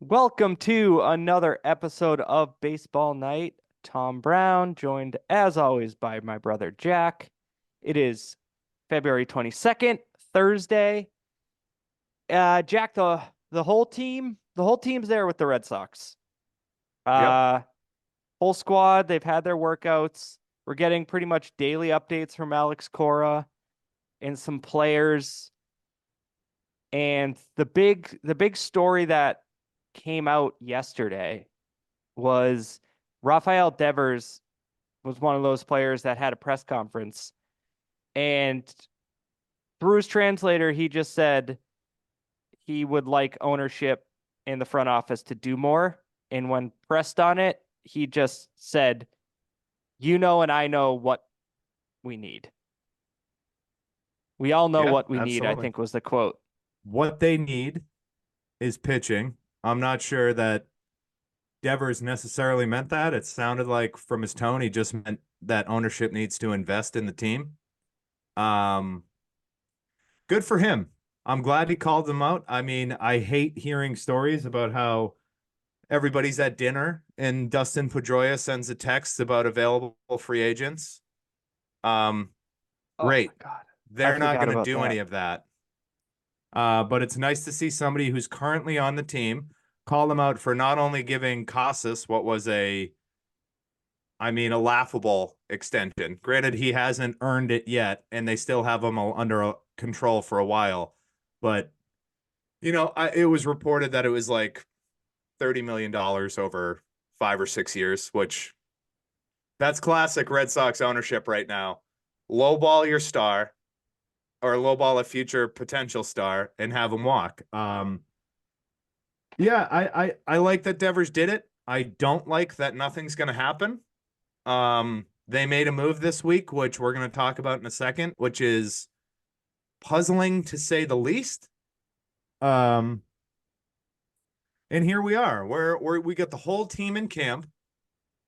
Welcome to another episode of Baseball Night. Tom Brown, joined as always by my brother Jack. It is February 22nd, Thursday. Jack, the whole team's there with the Red Sox. Yep. Uh, Whole squad, they've had their workouts. We're getting pretty much daily updates from Alex Cora and some players. And the big story that came out yesterday was Rafael Devers was one of those players that had a press conference, and through his translator, he just said he would like ownership in the front office to do more. And when pressed on it, he just said, "You know, and I know what we need. We all know Yeah, what we need," I absolutely. think was the quote. What they need is pitching. I'm not sure that Devers necessarily meant that. It sounded like from his tone, he just meant that ownership needs to invest in the team. Um, Good for him. I'm glad he called them out. I mean, I hate hearing stories about how everybody's at dinner and Dustin Pedroia sends a text about available free agents. Um, Oh my Great. God. I They're not forgot going to about do any that. of that. But it's nice to see somebody who's currently on the team call them out for not only giving Casas what was a laughable extension. Granted, he hasn't earned it yet, and they still have him under control for a while. But, it was reported that it was like $30 million over 5 or 6 years, which that's classic Red Sox ownership right now. Lowball your star or lowball a future potential star and have him walk. Yeah, I like that Devers did it. I don't like that nothing's going to happen. They made a move this week, which we're going to talk about in a second, which is puzzling to say the least. Um, and here we are. We got the whole team in camp,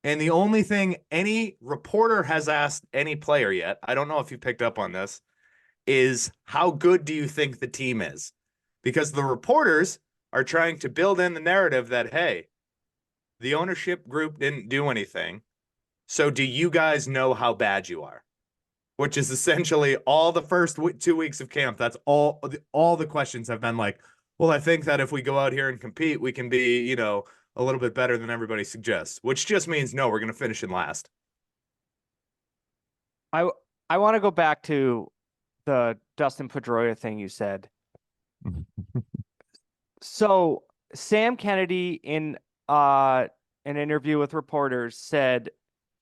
and the only thing any reporter has asked any player yet, I don't know if you picked up on this, is how good do you think the team is? Because the reporters are trying to build in the narrative that, hey, the ownership group didn't do anything. So do you guys know how bad you are? Which is essentially all the first 2 weeks of camp. That's all the questions have been like, well, I think that if we go out here and compete, we can be, a little bit better than everybody suggests, which just means no, we're going to finish in last. I I want to go back to the Dustin Pedroia thing you said. So Sam Kennedy in an interview with reporters said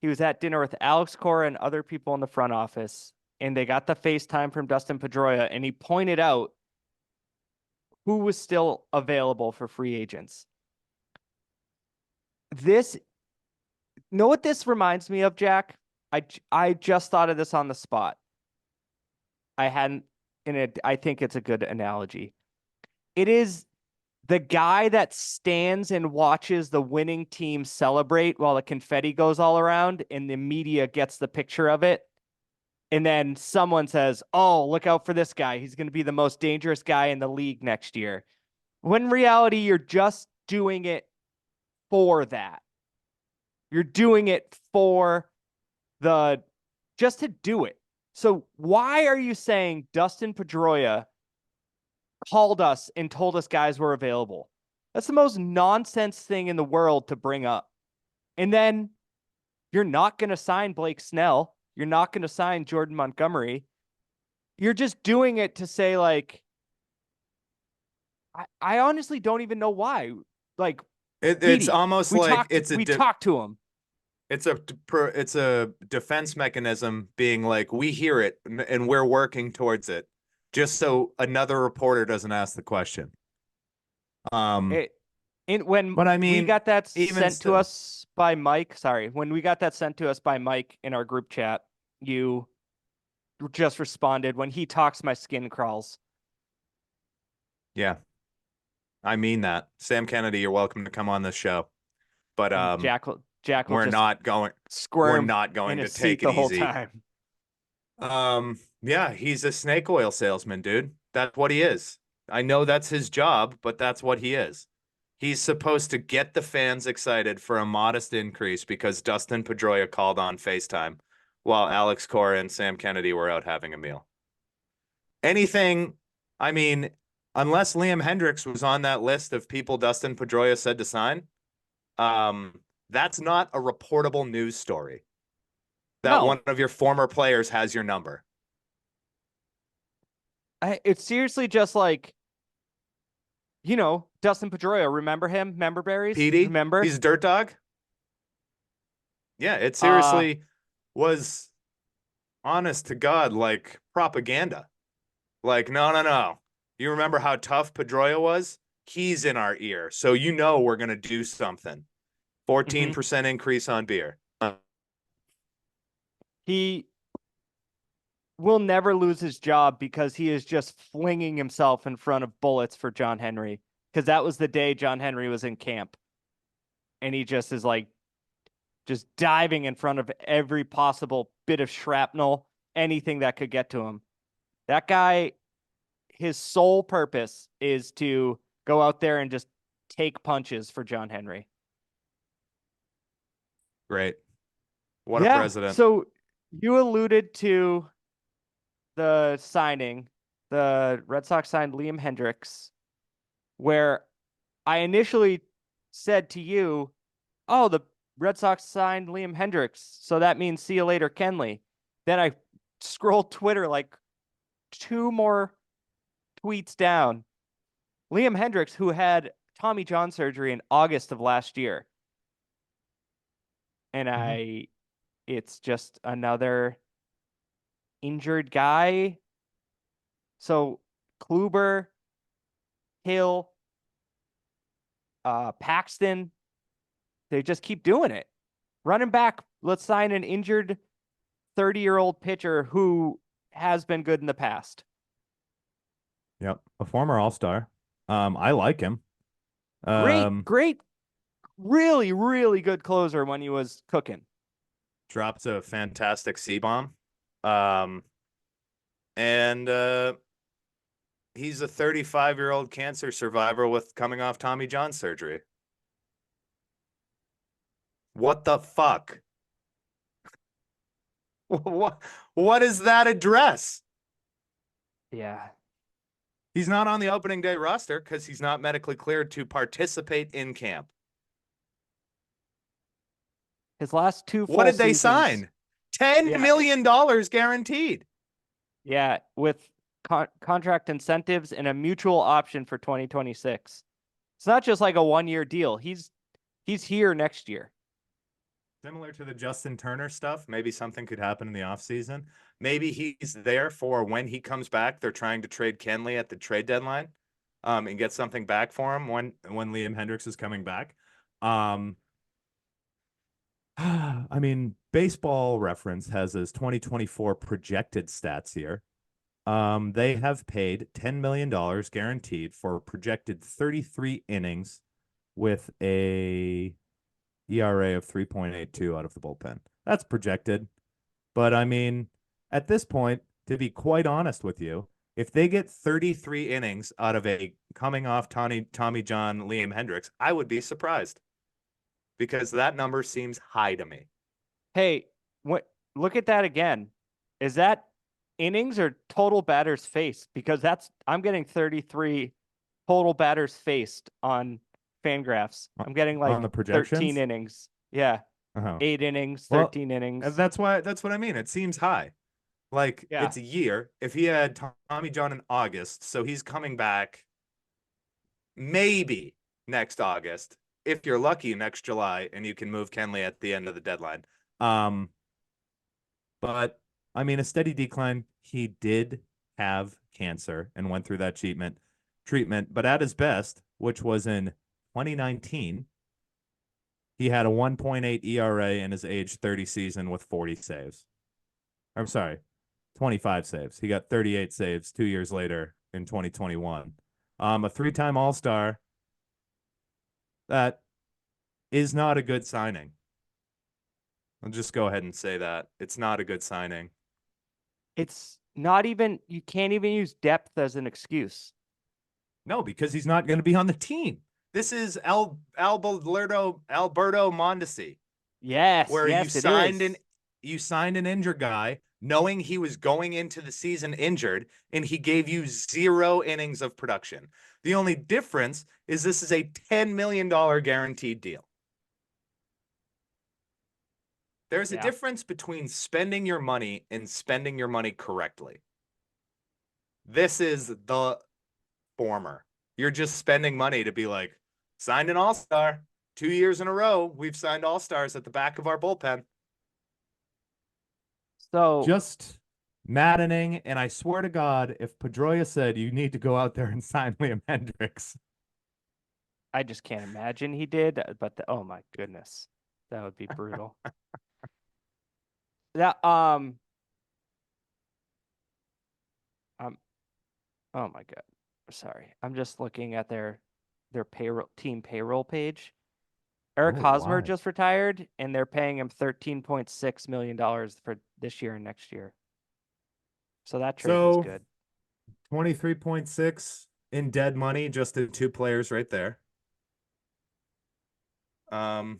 he was at dinner with Alex Cora and other people in the front office, and they got the FaceTime from Dustin Pedroia, and he pointed out who was still available for free agents. This, know what this reminds me of, Jack? I just thought of this on the spot. I hadn't in it. I think it's a good analogy. It is the guy that stands and watches the winning team celebrate while the confetti goes all around and the media gets the picture of it. And then someone says, "Oh, look out for this guy. He's going to be the most dangerous guy in the league next year." When in reality, you're just doing it for that. You're doing it for the just to do it. So why are you saying Dustin Pedroia called us and told us guys were available? That's the most nonsense thing in the world to bring up. And then you're not going to sign Blake Snell. You're not going to sign Jordan Montgomery. You're just doing it to say, like, I honestly don't even know why. Like, It's Petey, almost we like talked we talked to him. it's a defense mechanism being like we hear it and we're working towards it, just so another reporter doesn't ask the question. Um, It when but I we mean, got that even sent to still, us by Mike, sorry, when we got that sent to us by Mike in our group chat, you just responded, "When he talks, my skin crawls." yeah, I mean that. Sam Kennedy, you're welcome to come on this show, but And Jack will we're just not going. We're squirm not in going to his seat take it the whole easy. time. Yeah, he's a snake oil salesman, dude. That's what he is. I know that's his job, but that's what he is. He's supposed to get the fans excited for a modest increase because Dustin Pedroia called on FaceTime while Alex Cora and Sam Kennedy were out having a meal. Anything, I mean, unless Liam Hendriks was on that list of people Dustin Pedroia said to sign, that's not a reportable news story that one No, of your former players has your number. it's seriously just like, Dustin Pedroia. Remember him? Member berries? Petey, Remember? he's a dirt dog. Yeah, it Uh, seriously was honest to God, like propaganda. Like, no, no, no. You remember how tough Pedroia was? He's in our ear. So we're gonna do something. mhm. 14% increase on beer. He will never lose his job because he is just flinging himself in front of bullets for John Henry. Because that was the day John Henry was in camp. And he just is like, just diving in front of every possible bit of shrapnel, anything that could get to him. That guy, his sole purpose is to go out there and just take punches for John Henry. Great. What a Yeah. president. So you alluded to the signing. The Red Sox signed Liam Hendriks, where I initially said to you, oh, the Red Sox signed Liam Hendriks. So that means see you later, Kenley. Then I scrolled Twitter like two more tweets down. Liam Hendriks, who had Tommy John surgery in August of last year. And it's just another injured guy. So Kluber, Hill, Paxton, they just keep doing it. Running back, let's sign an injured 30-year-old pitcher who has been good in the past. Yep, a former All-Star. I like him. Great, Um, great, really, really good closer when he was cooking. Dropped a fantastic C-bomb. And he's a 35-year-old cancer survivor with coming off Tommy John surgery. What the fuck? What is that address? Yeah. He's not on the opening day roster because he's not medically cleared to participate in camp. His last two What full did they seasons. sign? $10 million guaranteed. Yeah, with contract incentives and a mutual option for 2026. It's not just like a 1-year deal. He's here next year. Similar to the Justin Turner stuff, maybe something could happen in the offseason. Maybe he's there for when he comes back. They're trying to trade Kenley at the trade deadline, and get something back for him when Liam Hendriks is coming back. I mean, Baseball Reference has his 2024 projected stats here. They have paid $10 million guaranteed for projected 33 innings with a ERA of 3.82 out of the bullpen. That's projected. But I mean, at this point, to be quite honest with you, if they get 33 innings out of a coming off Tommy John Liam Hendriks, I would be surprised because that number seems high to me. Hey, look at that again. Is that innings or total batters faced? Because I'm getting 33 total batters faced on Fangraphs. I'm getting like on the 13 projections. innings. Yeah. Uh-huh. 8 innings, Well, 13 innings. That's what I mean. It seems high. Like Yeah. it's a year. If he had Tommy John in August, so he's coming back maybe next August. If you're lucky, next July, and you can move Kenley at the end of the deadline. But I mean, a steady decline. He did have cancer and went through that treatment, but at his best, which was in 2019, he had a 1.8 ERA in his age 30 season with 40 saves. I'm sorry, 25 saves. He got 38 saves 2 years later in 2021. A three-time All-Star. That is not a good signing. I'll just go ahead and say that. It's not a good signing. It's not even, you can't even use depth as an excuse. No, because he's not going to be on the team. This is Alberto Mondesi, Yes, where yes, it is. you signed an injured guy knowing he was going into the season injured, and he gave you 0 innings of production. The only difference is this is a $10 million guaranteed deal. There's a Yeah. difference between spending your money and spending your money correctly. This is the former. You're just spending money to be like, signed an all-star. 2 years in a row, we've signed all-stars at the back of our bullpen. So Just maddening. And I swear to God, if Pedroia said you need to go out there and sign Liam Hendriks, I just can't imagine he did, but oh my goodness, that would be brutal. That oh my God, sorry, I'm just looking at their team payroll page. Eric oh, Hosmer why? just retired, and they're paying him $13.6 million for this year and next year. So that trade was So good. 23.6 In dead money, just in 2 players right there. They're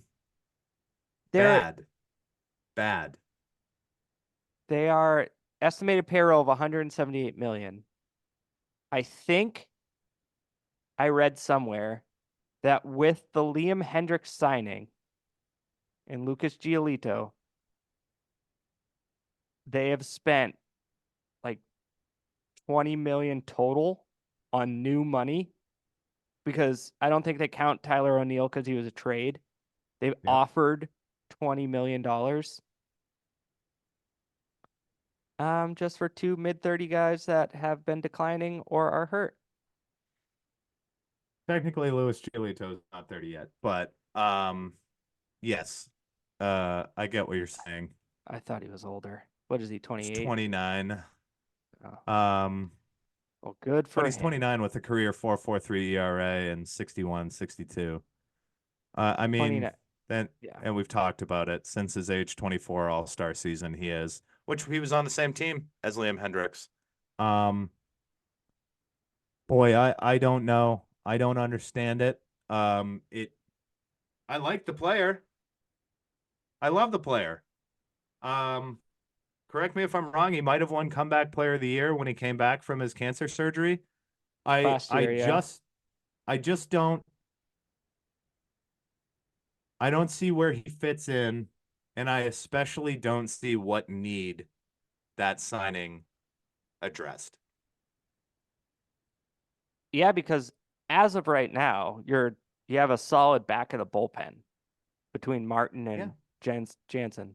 Bad. they are estimated payroll of 178 million. I think I read somewhere that with the Liam Hendriks signing and Lucas Giolito, they have spent like 20 million total on new money, because I don't think they count Tyler O'Neill because he was a trade. They've Yep. offered $20 million just for 2 mid-30 guys that have been declining or are hurt. Technically, Luis Giolito's not 30 yet, but yes, I get what you're saying. I thought he was older. What is he, It's 28? 29. Oh, well, good But for he's him. 29 with a career 4.43 ERA and 61.62. I mean, 29. then, Yeah. and we've talked about it since his age 24 All-Star season. He is, Which he was on the same team as Liam Hendriks. um, boy, I don't know. I don't understand it. I like the player. I love the player. Correct me if I'm wrong. He might have won Comeback Player of the Year when he came back from his cancer surgery. Last year, yeah. I just don't I don't see where he fits in, and I especially don't see what need that signing addressed. Yeah, because as of right now, you have a solid back of the bullpen between Martin and Jansen.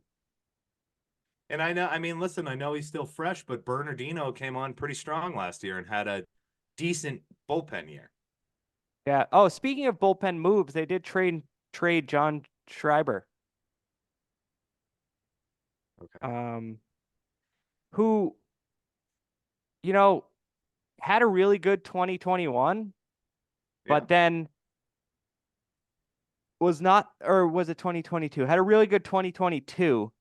And listen, I know he's still fresh, but Bernardino came on pretty strong last year and had a decent bullpen year. Yeah. Oh, speaking of bullpen moves, they did trade John Schreiber. Okay. Who, had a really good 2021, but then was not, or was it 2022? Had a really good 2022,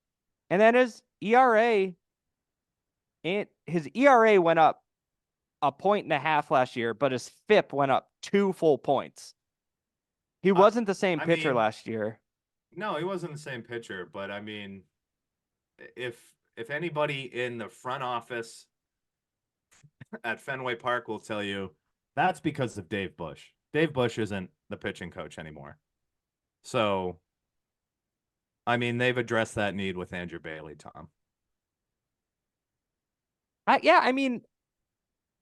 and then his ERA went up 1.5 last year, but his FIP went up 2 full points. He wasn't the same pitcher last year. No, he wasn't the same pitcher, but I mean, if anybody in the front office at Fenway Park will tell you, that's because of Dave Bush. Dave Bush isn't the pitching coach anymore. So, I mean, they've addressed that need with Andrew Bailey, Tom. Yeah, I mean,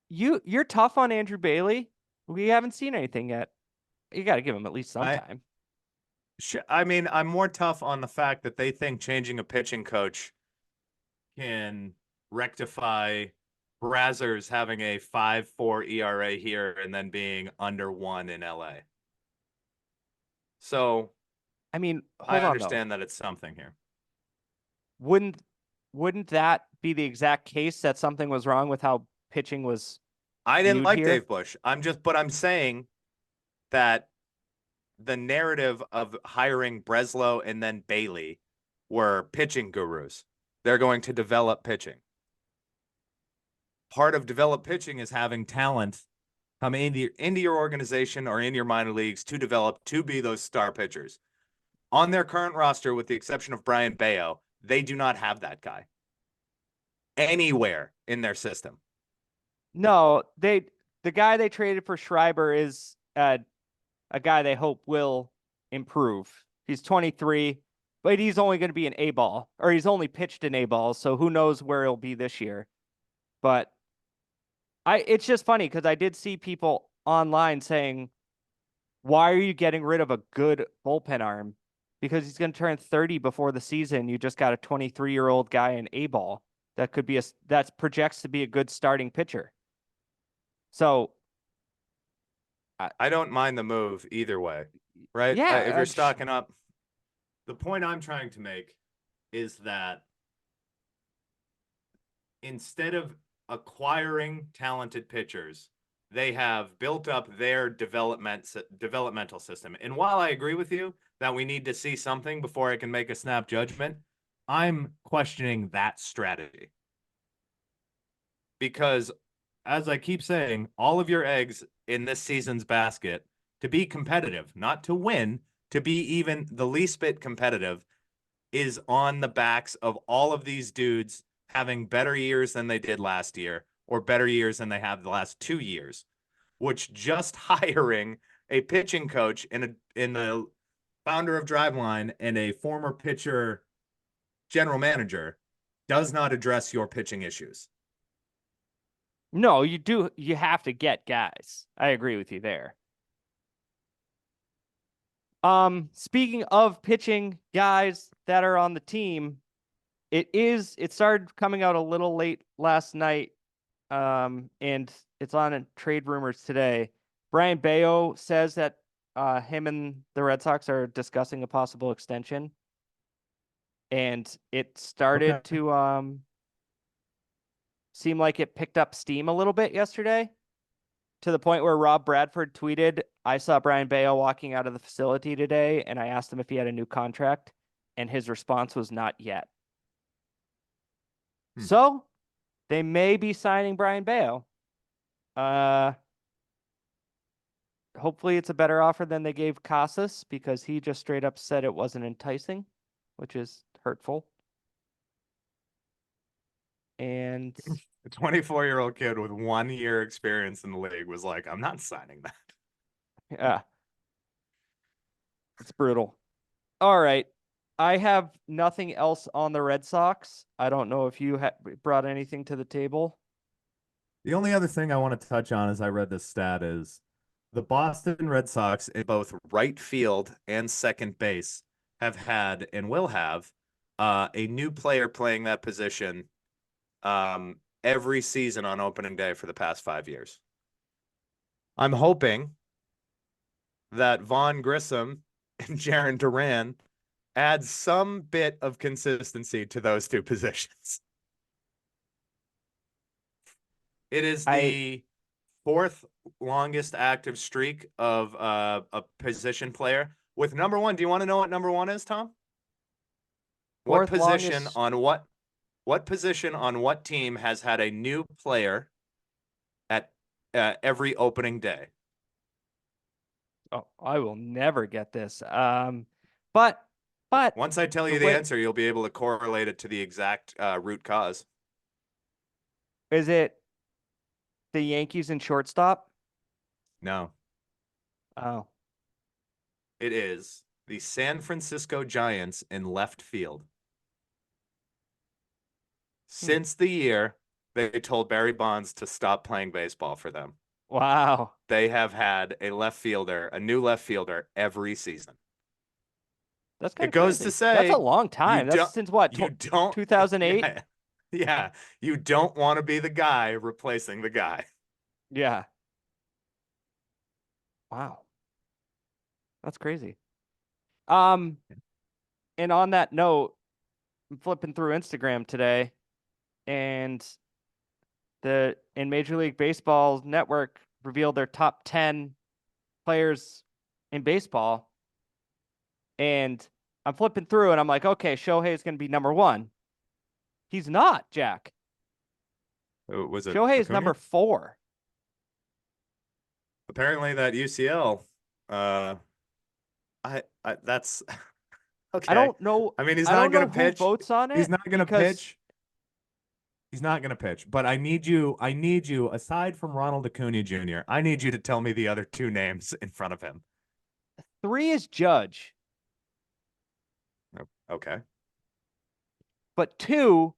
you're tough on Andrew Bailey. We haven't seen anything yet. You got to give him at least some time. I mean, I'm more tough on the fact that they think changing a pitching coach can rectify Brazzers having a 5.4 ERA here and then being under 1 in LA. So, I mean, I understand that it's something here. Wouldn't that be the exact case that something was wrong with how pitching was? I didn't like here? Dave Bush. I'm saying that the narrative of hiring Breslow and then Bailey were pitching gurus. They're going to develop pitching. Part of develop pitching is having talent come into your organization or in your minor leagues to develop to be those star pitchers. On their current roster, with the exception of Brian Bayo, they do not have that guy anywhere in their system. No, the guy they traded for Schreiber is a guy they hope will improve. He's 23, but he's only going to be an A ball, or he's only pitched an A ball, so who knows where he'll be this year. But it's just funny because I did see people online saying, why are you getting rid of a good bullpen arm? Because he's going to turn 30 before the season. You just got a 23-year-old guy in A ball that could be that projects to be a good starting pitcher. So I don't mind the move either way, right? yeah, If you're stocking up, the point I'm trying to make is that instead of acquiring talented pitchers, they have built up their developmental system. And while I agree with you that we need to see something before I can make a snap judgment, I'm questioning that strategy. Because as I keep saying, all of your eggs in this season's basket, to be competitive, not to win, to be even the least bit competitive, is on the backs of all of these dudes having better years than they did last year, or better years than they have the last 2 years, which just hiring a pitching coach in the founder of Driveline and a former pitcher general manager does not address your pitching issues. No, you have to get guys. I agree with you there. Speaking of pitching guys that are on the team, it started coming out a little late last night. And it's on trade rumors today. Brian Bayo says that him and the Red Sox are discussing a possible extension. And it started to seem like it picked up steam a little bit yesterday, to the point where Rob Bradford tweeted, I saw Brian Bayo walking out of the facility today, and I asked him if he had a new contract, and his response was not yet. So they may be signing Brian Bayo. Hopefully it's a better offer than they gave Casas, because he just straight up said it wasn't enticing, which is hurtful. And a 24-year-old kid with 1 year experience in the league was like, I'm not signing that. yeah, it's brutal. All right. I have nothing else on the Red Sox. I don't know if you brought anything to the table. The only other thing I want to touch on as I read this stat is the Boston Red Sox in both right field and second base have had and will have a new player playing that position every season on opening day for the past 5 years. I'm hoping that Vaughn Grissom and Jarren Duran add some bit of consistency to those two positions. It is the fourth longest active streak of a position player with number one. Do you want to know what number one is, Tom? What position on what position on what team has had a new player at every opening day? Oh, I will never get this. But once I tell you the answer, you'll be able to correlate it to the exact root cause. Is it the Yankees in shortstop? No. Oh. It is the San Francisco Giants in left field. Since the year they told Barry Bonds to stop playing baseball for them. Wow. They have had a new left fielder every season. That's kind of It goes crazy. to say that's a long time. That's since what? 2008? Yeah. You don't want to be the guy replacing the guy. Yeah. Wow. That's crazy. And on that note, I'm flipping through Instagram today, and in Major League Baseball Network revealed their top 10 players in baseball. And I'm flipping through and I'm like, okay, Shohei is going to be number one. He's not, Jack. Was it Shohei is number 4. apparently that UCL, that's okay. I don't know. I mean, he's I not don't going know to who pitch. votes on it He's not going to because pitch. He's not going to pitch. But I need you, aside from Ronald Acuna Jr., I need you to tell me the other two names in front of him. 3 is Judge, Okay. but 2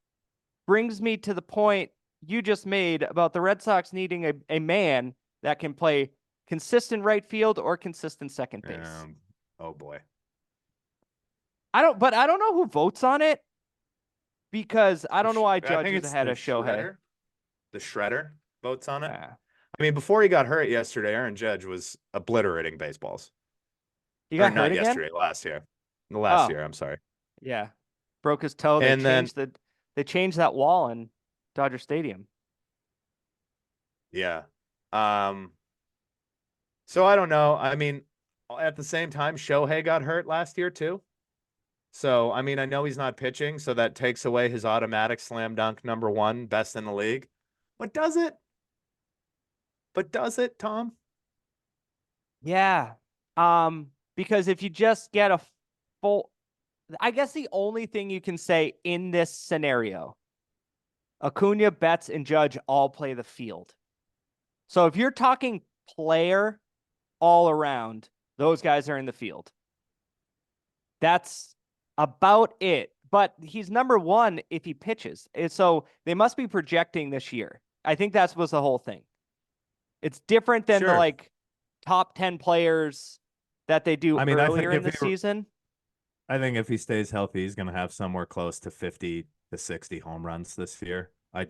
brings me to the point you just made about the Red Sox needing a man that can play consistent right field or consistent second base. Oh boy. I don't know who votes on it because I don't know why I Judge think is it's ahead the of Shohei. shredder. The shredder votes on it. Yeah. I mean, before he got hurt yesterday, Aaron Judge was obliterating baseballs. He Or got not hurt again? yesterday, last year. The last Oh. year, I'm sorry. Yeah. Broke his toe. And then They changed that wall in Dodger Stadium. yeah. So I don't know. I mean, at the same time, Shohei got hurt last year too. So I mean, I know he's not pitching, so that takes away his automatic slam dunk #1, best in the league. But does it? Tom? Yeah. Because if you just get a full, I guess the only thing you can say in this scenario, Acuna, Betts, and Judge all play the field. So if you're talking player all around, those guys are in the field. That's about it. But he's #1 if he pitches. So they must be projecting this year. I think that was the whole thing. It's different than the Sure. like top 10 players that they do I mean, I earlier think in the season. I think if he stays healthy, he's going to have somewhere close to 50 to 60 home runs this year. I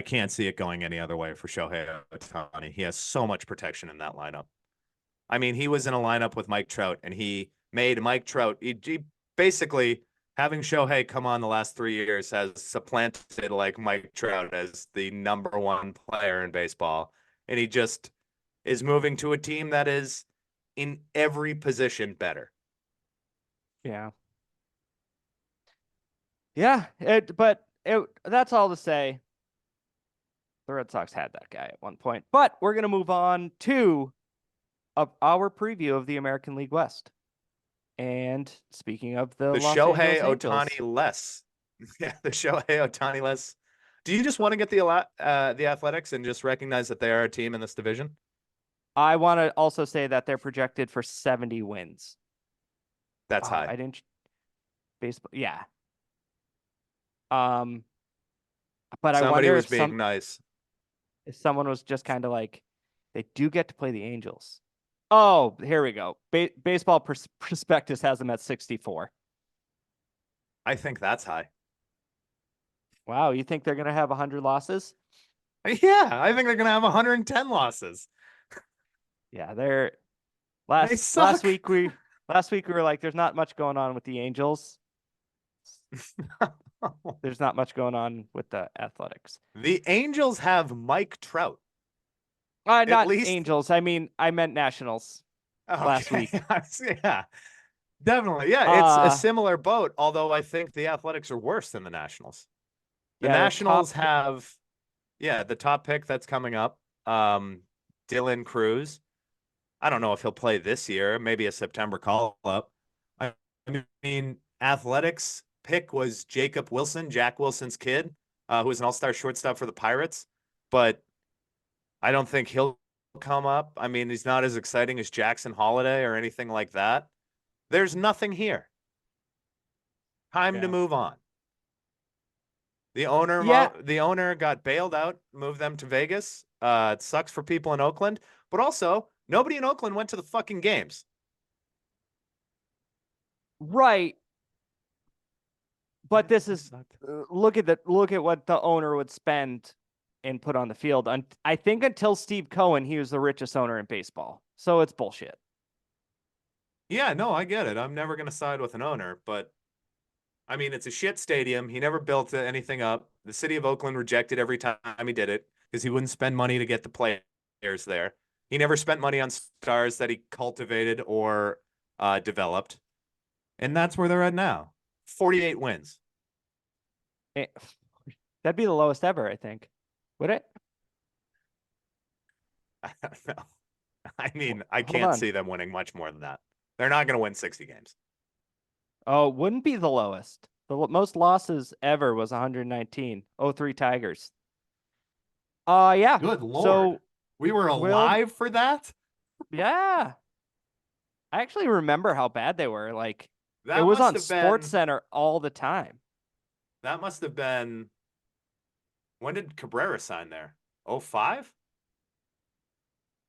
can't see it going any other way for Shohei Ohtani. He has so much protection in that lineup. I mean, he was in a lineup with Mike Trout, and he made Mike Trout. He basically, having Shohei come on the last 3 years has supplanted like Mike Trout as the #1 player in baseball. And he just is moving to a team that is in every position better. Yeah. Yeah. That's all to say. The Red Sox had that guy at one point. But we're going to move on to our preview of the American League West. And speaking of the Los Shohei Angeles Ohtani Angels, less. Yeah, the Shohei Ohtani less. Do you just want to get the Athletics and just recognize that they are a team in this division? I want to also say that they're projected for 70 wins. That's high. I didn't baseball. Yeah. But I Somebody wonder was being nice. if someone was just kind of like, they do get to play the Angels. Oh, here we go. Baseball Prospectus has them at 64. I think that's high. Wow, you think they're going to have 100 losses? Yeah, I think they're going to have 110 losses. Yeah, they're They suck. last week we were like, there's not much going on with the Angels. There's not much going on with the Athletics. The Angels have Mike Trout. Not least- Angels. I meant Nationals last week. Yeah, definitely. Yeah, it's a similar boat, although I think the Athletics are worse than the Nationals. The Nationals have, the top pick that's coming up, Dylan Cruz. I don't know if he'll play this year, maybe a September call-up. I mean, Athletics pick was Jacob Wilson, Jack Wilson's kid, who was an all-star shortstop for the Pirates, but I don't think he'll come up. I mean, he's not as exciting as Jackson Holiday or anything like that. There's nothing here. Time to move on. The owner got bailed out, moved them to Vegas. It sucks for people in Oakland, but also nobody in Oakland went to the fucking games. Right. But this is look at what the owner would spend and put on the field. I think until Steve Cohen, he was the richest owner in baseball. So it's bullshit. Yeah, no, I get it. I'm never going to side with an owner, but I mean, it's a shit stadium. He never built anything up. The city of Oakland rejected every time he did it because he wouldn't spend money to get the players there. He never spent money on stars that he cultivated or developed. And that's where they're at now. 48 wins. That'd be the lowest ever, I think. Would it? I don't know. I mean, I Hold can't on. see them winning much more than that. They're not going to win 60 games. Oh, it wouldn't be the lowest. The most losses ever was 119. 03 Tigers. Yeah. Good Lord. So We were Will, alive for that? yeah. I actually remember how bad they were. Like it That was must on have Sports been Center all the time. that must have been when did Cabrera sign there? 05?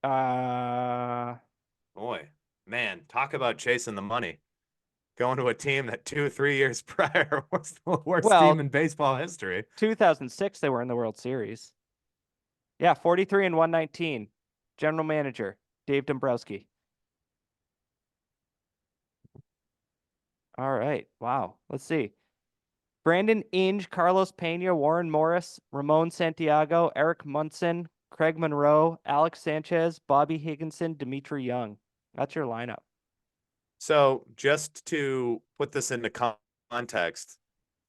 Uh, Boy, man, talk about chasing the money. Going to a team that 2 3 years prior was the worst team well, in baseball history. 2006 they were in the World Series. Yeah, 43 and 119. General manager Dave Dombrowski. All right. Wow. Let's see. Brandon Inge, Carlos Pena, Warren Morris, Ramon Santiago, Eric Munson, Craig Monroe, Alex Sanchez, Bobby Higginson, Dimitri Young. That's your lineup. So, just to put this into context,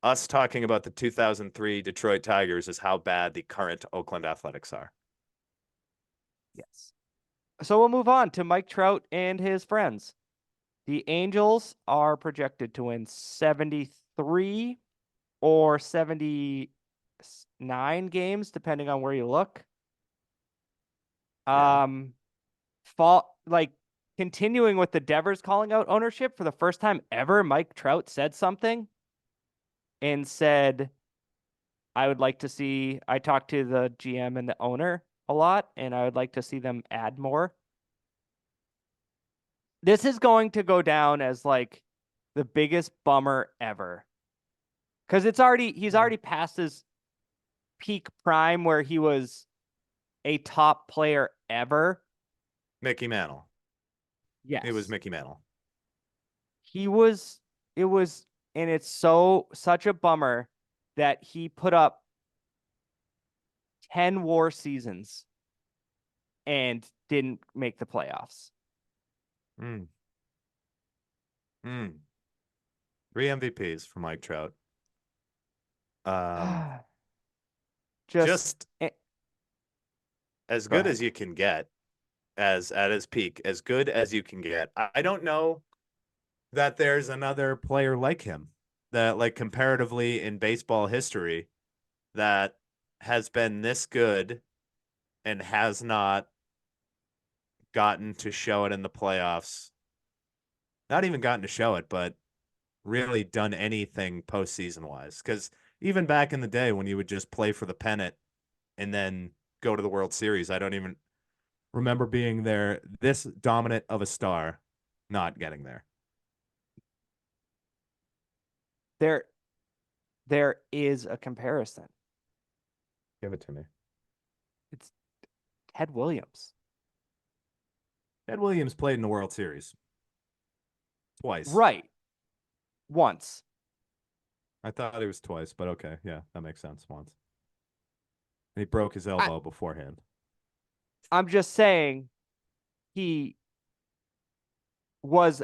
us talking about the 2003 Detroit Tigers is how bad the current Oakland Athletics are. Yes. So we'll move on to Mike Trout and his friends. The Angels are projected to win 73 or 79 games, depending on where you look. Yeah. Continuing with the Devers calling out ownership for the first time ever, Mike Trout said something and said, I talked to the GM and the owner a lot, and I would like to see them add more. This is going to go down as like the biggest bummer ever. Because he's already past his peak prime where he was a top player ever. Mickey Mantle. Yes. It was Mickey Mantle. And it's such a bummer that he put up 10 WAR seasons and didn't make the playoffs. Mm. 3 MVPs for Mike Trout. Just as good as you can get, as at his peak, as good as you can get. I don't know that there's another player like him that, like, comparatively in baseball history, that has been this good and has not gotten to show it in the playoffs. Not even gotten to show it, but really done anything postseason wise. Because even back in the day when you would just play for the pennant and then go to the World Series, I don't even remember being there this dominant of a star, not getting there. There is a comparison. Give it to me. It's Ted Williams. Ted Williams played in the World Series twice. Right. Once. I thought it was twice, but okay. Yeah, that makes sense. Once. And he broke his elbow beforehand. I'm just saying he was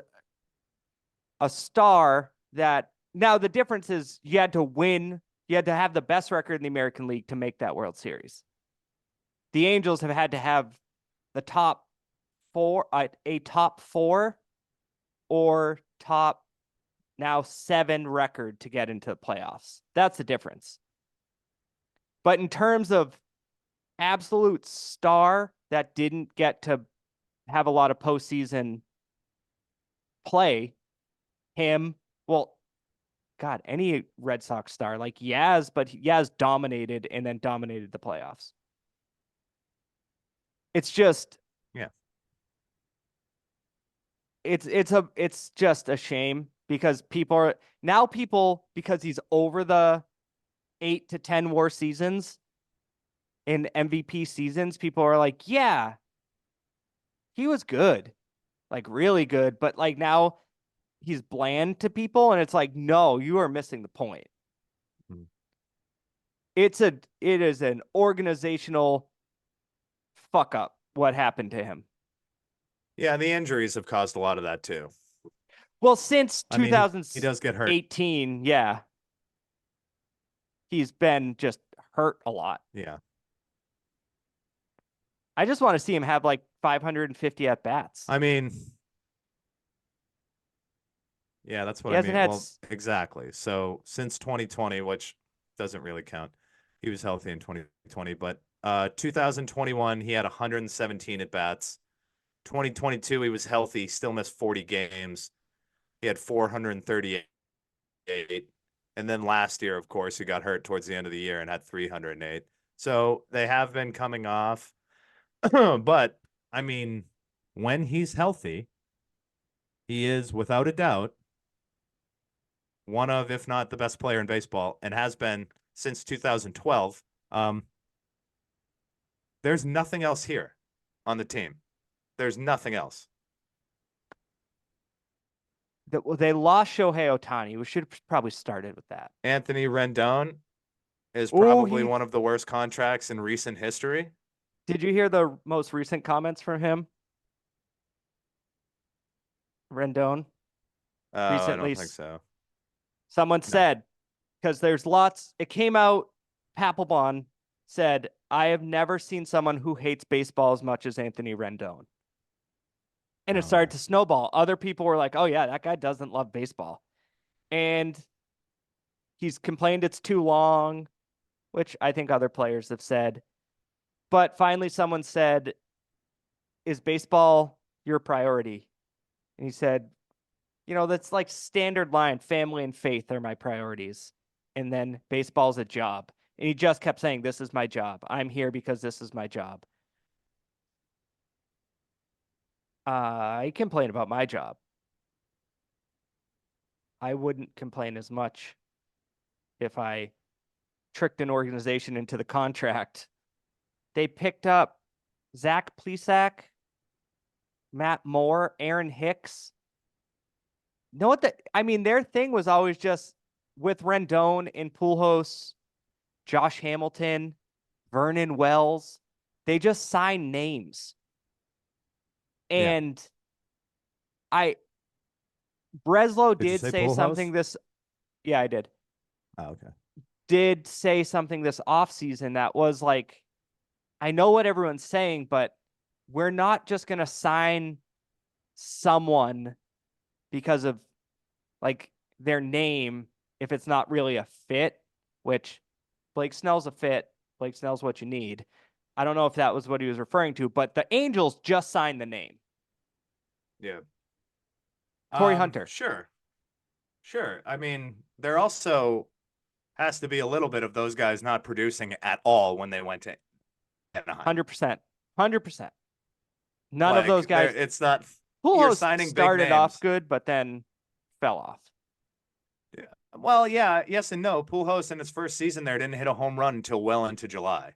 a star that now the difference is you had to win, you had to have the best record in the American League to make that World Series. The Angels have had to have the top four, a top 4 or top now 7 record to get into the playoffs. That's the difference. But in terms of absolute star that didn't get to have a lot of postseason play, any Red Sox star like Yaz, but Yaz dominated and then dominated the playoffs. It's just, yeah, it's just a shame because because he's over the 8 to 10 WAR seasons in MVP seasons, people are like, yeah, he was good, like really good, but like now he's bland to people, and it's like, no, you are missing the point. Mm-hmm. It is an organizational fuck up what happened to him. Yeah, the injuries have caused a lot of that too. Well, since 2018, he does get hurt. Yeah. He's been just hurt a lot. Yeah. I just want to see him have like 550 at bats. I mean, yeah, that's what He I hasn't mean. had Well, exactly. So since 2020, which doesn't really count, he was healthy in 2020, but 2021 he had 117 at bats. 2022 he was healthy, still missed 40 games. He had 438. And then last year, of course, he got hurt towards the end of the year and had 308. So they have been coming off. But I mean, when he's healthy, he is without a doubt one of, if not the best player in baseball, and has been since 2012. There's nothing else here on the team. There's nothing else. They lost Shohei Ohtani. We should have probably started with that. Anthony Rendon is Ooh, probably one of the worst contracts in recent history. Did you hear the most recent comments from him? Rendon? I Recently, don't think so. someone said, because there's lots, it came out, Papelbon said, I have never seen someone who hates baseball as much as Anthony Rendon. And it started to snowball. Other people were like, oh, yeah, that guy doesn't love baseball. And he's complained it's too long, which I think other players have said. But finally, someone said, is baseball your priority? And he said, you know, that's like standard line, family and faith are my priorities. And then baseball's a job. And he just kept saying, this is my job. I'm here because this is my job. I complain about my job. I wouldn't complain as much if I tricked an organization into the contract. They picked up Zach Plesac, Matt Moore, Aaron Hicks. Know what I mean, their thing was always just with Rendon and Pujols, Josh Hamilton, Vernon Wells. They just signed names. And Breslow did say something this. Yeah, I did. Oh, okay. Did say something this offseason that was like, I know what everyone's saying, but we're not just going to sign someone because of like their name if it's not really a fit, which Blake Snell's a fit. Blake Snell's what you need. I don't know if that was what he was referring to, but the Angels just signed the name. Yeah. Torrey Hunter. Sure. I mean, there also has to be a little bit of those guys not producing at all when they went to Anaheim. 100%. 100%. None of those guys. It's not. Pujols signing started big off names. good, but then fell off. Yeah. Well, yeah, yes and no. Pujols in his first season there didn't hit a home run until well into July.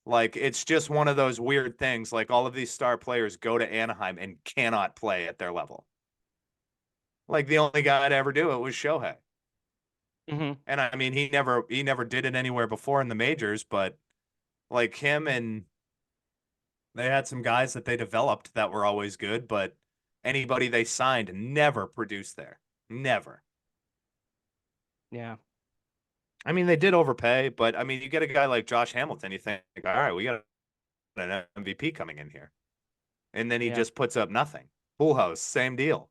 Like, it's just one of those weird things. Like, all of these star players go to Anaheim and cannot play at their level. Like, the only guy to ever do it was Shohei. Mm-hmm. And I mean, he never did it anywhere before in the majors, but like him, and they had some guys that they developed that were always good, but anybody they signed never produced there. Never. Yeah. I mean, they did overpay, but I mean, you get a guy like Josh Hamilton, you think, all right, we got an MVP coming in here. And then he just puts up nothing. Pujols, same deal.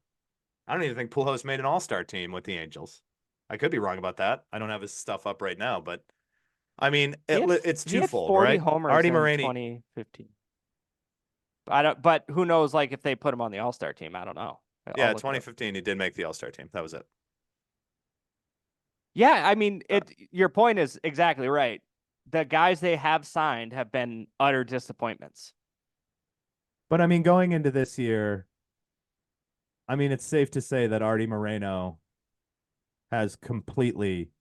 I don't even think Pujols made an all-star team with the Angels. I could be wrong about that. I don't have his stuff up right now, but I mean, it's twofold, 40 right? homers Artie in Moreni, 2015. But who knows? Like if they put him on the All-Star team, I don't know. Yeah, 2015, he did make the All-Star team. That was it. Yeah, I mean, your point is exactly right. The guys they have signed have been utter disappointments. But I mean, going into this year, I mean, it's safe to say that Artie Moreno has completely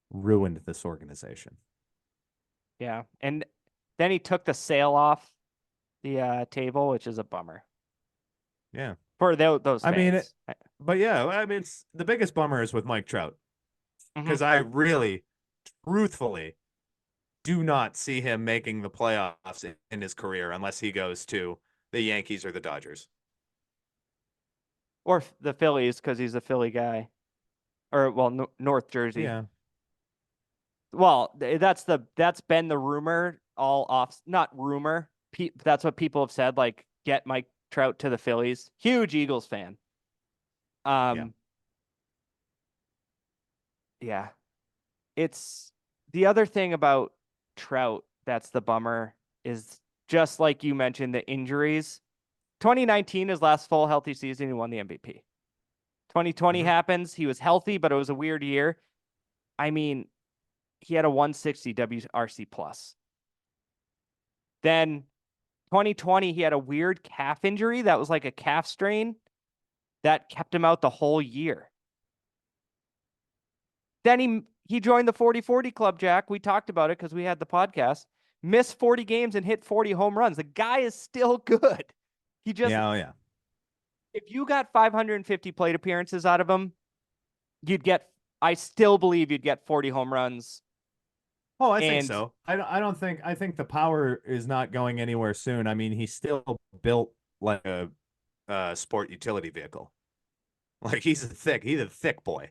ruined this organization. Yeah, and then he took the sale off the table, which is a bummer. Yeah, for those fans. I mean, but yeah, I mean, it's the biggest bummer is with Mike Trout because I really, truthfully, do not see him making the playoffs in his career unless he goes to the Yankees or the Dodgers. Or the Phillies, because he's a Philly guy. Or, well, North Jersey. Yeah. Well, that's been the rumor all off, not rumor. That's what people have said. Like, get Mike Trout to the Phillies. Huge Eagles fan. Yeah. It's the other thing about Trout that's the bummer is just like you mentioned, the injuries. 2019, his last full healthy season, he won the MVP. 2020 happens. He was healthy, but it was a weird year. I mean, he had a 160 WRC plus. Then 2020, he had a weird calf injury that was like a calf strain that kept him out the whole year. Then he joined the 40-40 club, Jack. We talked about it because we had the podcast. Missed 40 games and hit 40 home runs. The guy is still good. He just yeah. If you got 550 plate appearances out of him, I still believe you'd get 40 home runs. Oh, I think so. I think the power is not going anywhere soon. I mean, he's still built like a sport utility vehicle. Like he's a thick boy.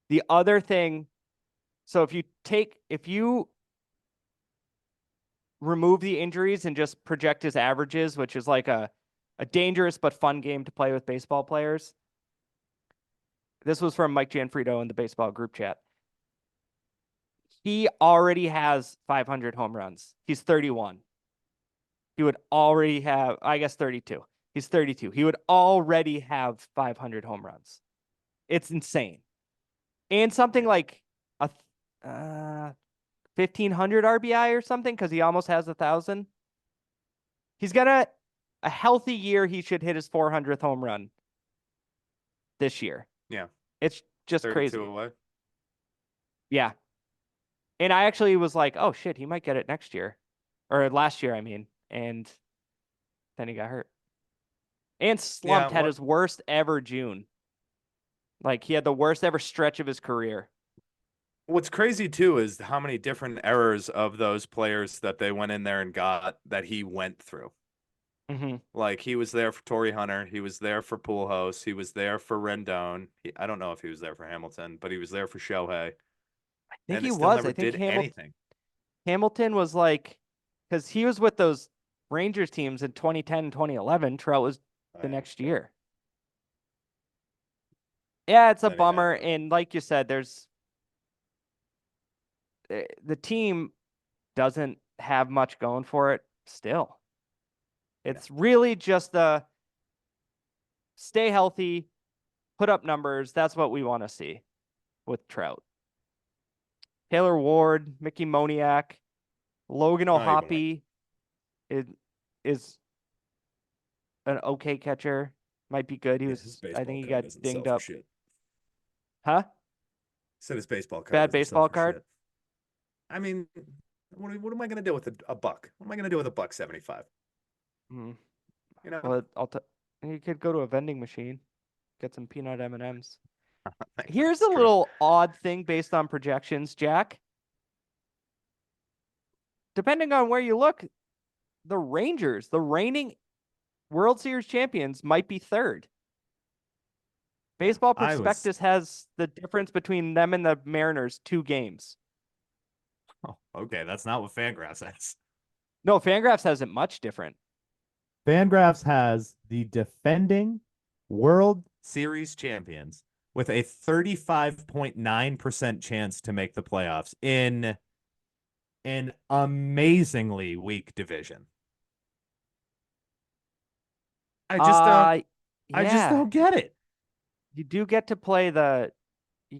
The other thing, so if you remove the injuries and just project his averages, which is like a dangerous but fun game to play with baseball players. This was from Mike Gianfrido in the baseball group chat. He already has 500 home runs. He's 31. He would already have, I guess, 32. He's 32. He would already have 500 home runs. It's insane. And something like a 1,500 RBI or something because he almost has 1,000. He's got a healthy year. He should hit his 400th home run this year. Yeah. It's just 32 crazy. away. Yeah. And I actually was like, oh, shit, he might get it next year. Or last year, I mean. And then he got hurt. And slumped, had his worst ever June. Like, he had the worst ever stretch of his career. What's crazy, too, is how many different errors of those players that they went in there and got that he went through. Mm-hmm. Like, he was there for Torrey Hunter. He was there for Pujols. He was there for Rendon. I don't know if he was there for Hamilton, but he was there for Shohei. I think and he still was. never I think did anything. Hamilton was like, because he was with those Rangers teams in 2010 and 2011. Trout was the next year. Yeah, it's a bummer. And like you said, the team doesn't have much going for it still. It's really just the stay healthy, put up numbers. That's what we want to see with Trout. Taylor Ward, Mickey Moniak, Logan O'Hoppe is an okay catcher. Might be good. I think he got dinged up. Huh? Said his baseball card. Bad baseball card? Shit. I mean, what am I going to do with a buck? What am I going to do with a $1.75? Mm. You know, well, you could go to a vending machine, get some peanut M&Ms. Here's a little odd thing based on projections, Jack. Depending on where you look, the Rangers, the reigning World Series champions, might be third. Baseball Prospectus has the difference between them and the Mariners 2 games. Oh, okay. That's not what Fangraphs says. No, Fangraphs has it much different. Fangraphs has the defending World Series champions with a 35.9% chance to make the playoffs in an amazingly weak division. I just don't get it. You do get to play you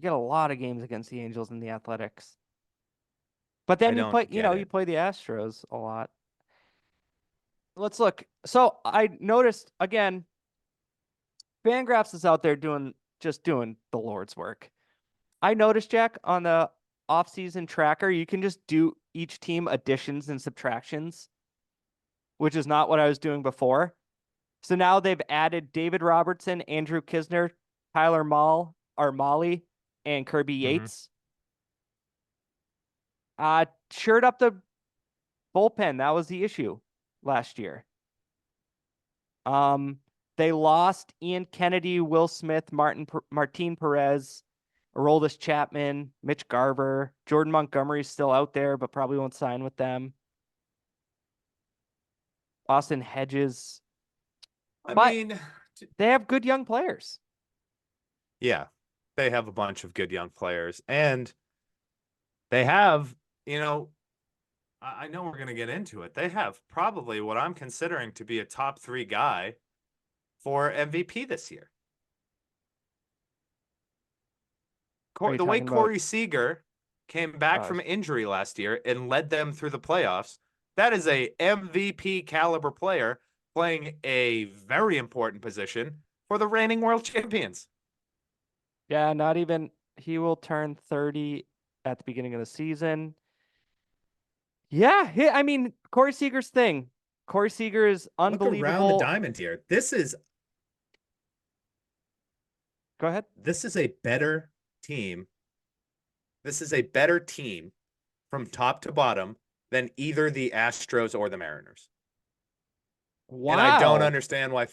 get a lot of games against the Angels and the Athletics. But then you play the Astros a lot. Let's look. So I noticed again, Fangraphs is out there doing the Lord's work. I noticed, Jack, on the off-season tracker, you can just do each team additions and subtractions, which is not what I was doing before. So now they've added David Robertson, Andrew Kisner, Tyler Molly, and Kirby Yates. Shored up the bullpen. That was the issue last year. They lost Ian Kennedy, Will Smith, Martin Perez, Aroldis Chapman, Mitch Garver. Jordan Montgomery's still out there, but probably won't sign with them. Austin Hedges. I But mean, they have good young players. yeah, they have a bunch of good young players, and they have, you know, I know we're going to get into it. They have probably what I'm considering to be a top 3 guy for MVP this year. Are you The way talking about? Corey Seager came back from injury last year and led them through the playoffs, that is a MVP caliber player playing a very important position for the reigning world champions. Yeah, not even. He will turn 30 at the beginning of the season. Yeah, I mean, Corey Seager's thing. Corey Seager is Look around the unbelievable. diamond here. This is Go ahead. a better team. This is a better team from top to bottom than either the Astros or the Mariners. Wow. And I don't understand why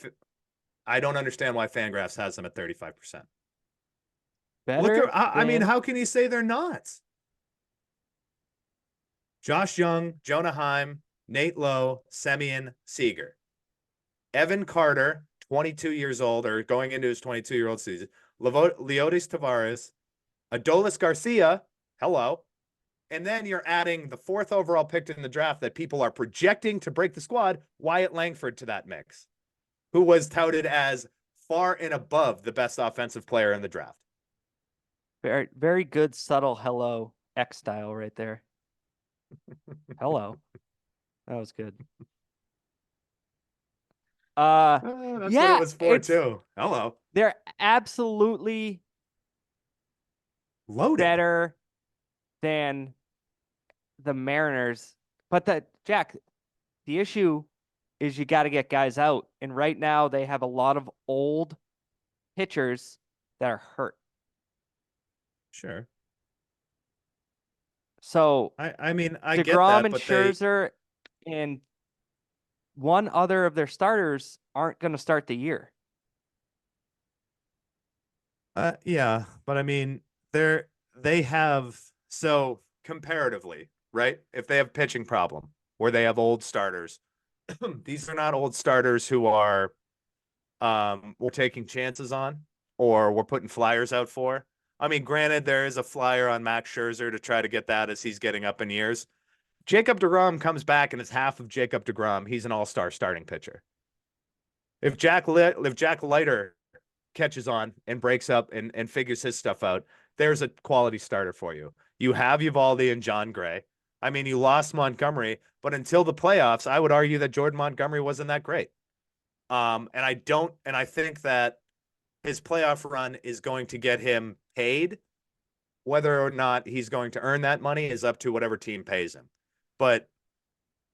Fangraphs has them at 35%. Better. I mean, how can you say they're not? Josh Young, Jonah Heim, Nate Lowe, Semien, Seager. Evan Carter, 22 years old, or going into his 22-year-old season. Leotis Tavares, Adolis Garcia, hello. And then you're adding the 4th overall pick in the draft that people are projecting to break the squad, Wyatt Langford, to that mix, who was touted as far and above the best offensive player in the draft. Very, very good, subtle hello X style right there. Hello. That was good. That's yeah, what it was for too. Hello. They're absolutely Loaded. better than the Mariners. But Jack, the issue is you got to get guys out. And right now they have a lot of old pitchers that are hurt. Sure. So I mean, I DeGrom get that, and but Scherzer and one other of their starters aren't going to start the year. Yeah, but I mean, they have so comparatively, right? If they have a pitching problem where they have old starters, these are not old starters who are we're taking chances on or we're putting flyers out for. I mean, granted, there is a flyer on Max Scherzer to try to get that as he's getting up in years. Jacob deGrom comes back and is half of Jacob deGrom. He's an all-star starting pitcher. If Jack Leiter catches on and breaks up and figures his stuff out, there's a quality starter for you. You have Eovaldi and John Gray. I mean, you lost Montgomery, but until the playoffs, I would argue that Jordan Montgomery wasn't that great. And I think that his playoff run is going to get him paid. Whether or not he's going to earn that money is up to whatever team pays him. But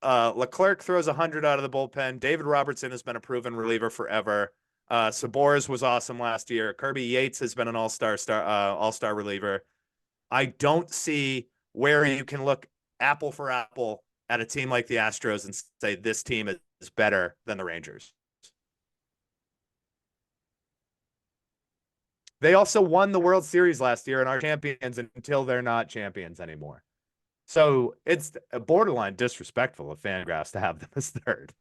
Leclerc throws 100 out of the bullpen. David Robertson has been a proven reliever forever. Sabores was awesome last year. Kirby Yates has been an all-star reliever. I don't see where you can look apple for apple at a team like the Astros and say this team is better than the Rangers. They also won the World Series last year and are champions until they're not champions anymore. So it's a borderline disrespectful of Fangraphs to have them as third.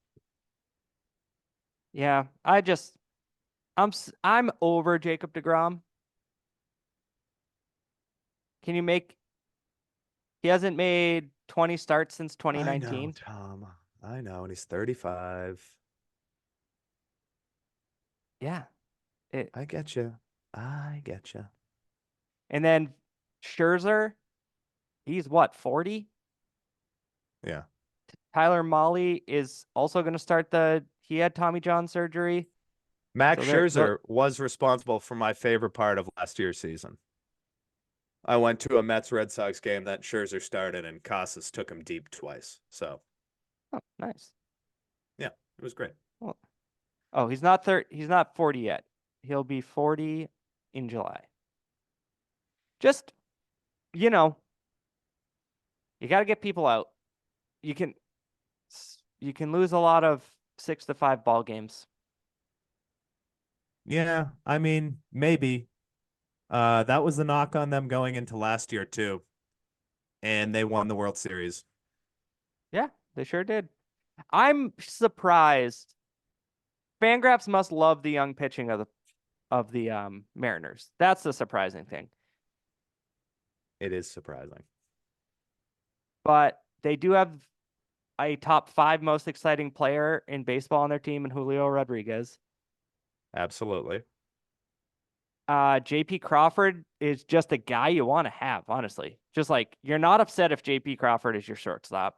Yeah, I'm over Jacob deGrom. Can you make? He hasn't made 20 starts since 2019. I know, Tom. I know, and he's 35. Yeah, I get you. I get you. And then Scherzer, he's what, 40? Yeah. Tyler Mahle is also going to start he had Tommy John surgery. Max Scherzer was responsible for my favorite part of last year's season. I went to a Mets Red Sox game that Scherzer started and Casas took him deep twice. So, oh, nice. Yeah, it was great. Well, oh, he's not 40 yet. He'll be 40 in July. Just, you got to get people out. You can lose a lot of 6-5 ball games. Yeah, I mean, maybe. That was the knock on them going into last year too. And they won the World Series. Yeah, they sure did. I'm surprised. Fangraphs must love the young pitching of the Mariners. That's the surprising thing. It is surprising. But they do have a top 5 most exciting player in baseball on their team in Julio Rodriguez. Absolutely. JP Crawford is just a guy you want to have, honestly. Just like you're not upset if JP Crawford is your shortstop.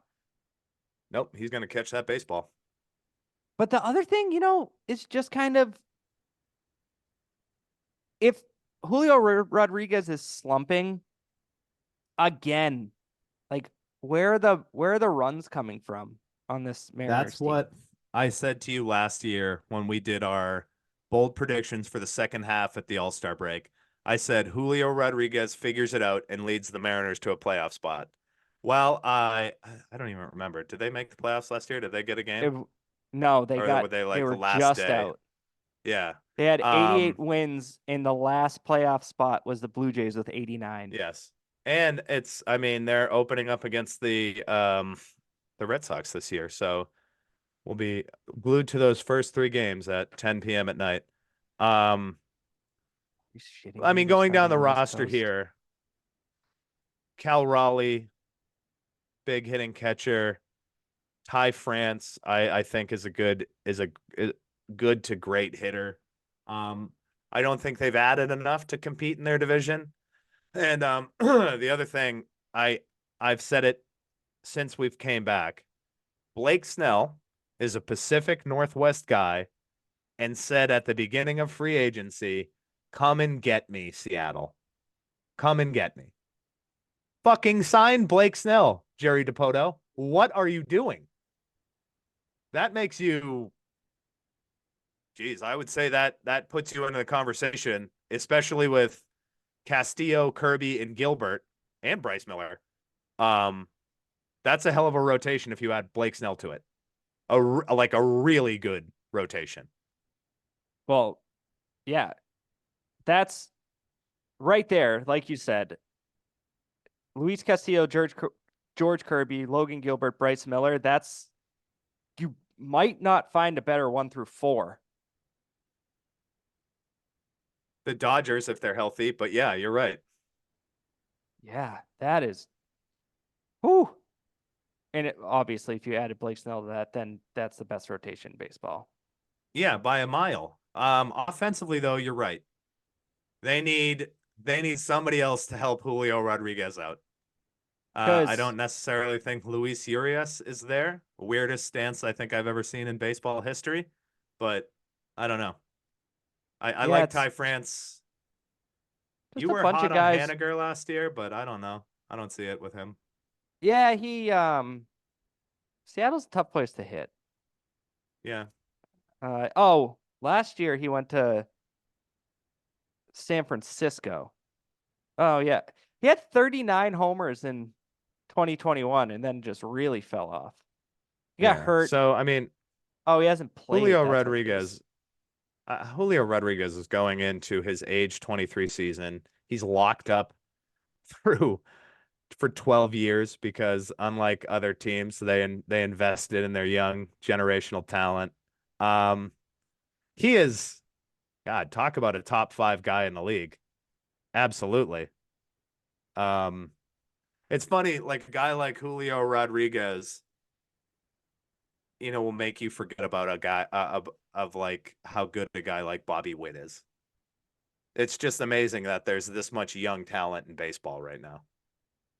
Nope, he's going to catch that baseball. But the other thing, is just kind of if Julio Rodriguez is slumping again, like where are the runs coming from on this Mariners That's team? what I said to you last year when we did our bold predictions for the second half at the All-Star break. I said Julio Rodriguez figures it out and leads the Mariners to a playoff spot. Well, I don't even remember. Did they make the playoffs last year? Did they get a game? No, Or were they like they the were last just day? out. Yeah. They had 88 wins, and the last playoff spot was the Blue Jays with 89. Yes. And they're opening up against the Red Sox this year, so we'll be glued to those first 3 games at 10 p.m. at night. Going down the roster here, Cal Raleigh, big hitting catcher. Ty France, I think is a good to great hitter. I don't think they've added enough to compete in their division. And the other thing, I've said it since we've came back. Blake Snell is a Pacific Northwest guy and said at the beginning of free agency, "Come and get me, Seattle. Come and get me." Fucking sign Blake Snell, Jerry DiPoto. What are you doing? That makes you, geez, I would say that puts you into the conversation, especially with Castillo, Kirby, and Gilbert, and Bryce Miller. That's a hell of a rotation if you add Blake Snell to it. A really good rotation. Well, yeah, that's right there. Like you said, Luis Castillo, George Kirby, Logan Gilbert, Bryce Miller. You might not find a better 1 through 4. The Dodgers, if they're healthy, but yeah, you're right. Yeah, that is. Whew. And obviously, if you added Blake Snell to that, then that's the best rotation in baseball. Yeah, by a mile. Offensively, though, you're right. They need somebody else to help Julio Rodriguez out. I don't necessarily think Luis Urias is there. Weirdest stance I think I've ever seen in baseball history, but I don't know. I like Ty France. You were hot on Haniger last year, but I don't know. I don't see it with him. Yeah, Seattle's a tough place to hit. Yeah. Last year he went to San Francisco. Oh yeah. He had 39 homers in 2021 and then just really fell off. He got hurt. So, he hasn't played. Julio Rodriguez is going into his age 23 season. He's locked up for 12 years because unlike other teams, they invested in their young generational talent. He is, God, talk about a top 5 guy in the league. Absolutely. It's funny, like a guy like Julio Rodriguez, will make you forget about a guy of like how good a guy like Bobby Witt is. It's just amazing that there's this much young talent in baseball right now.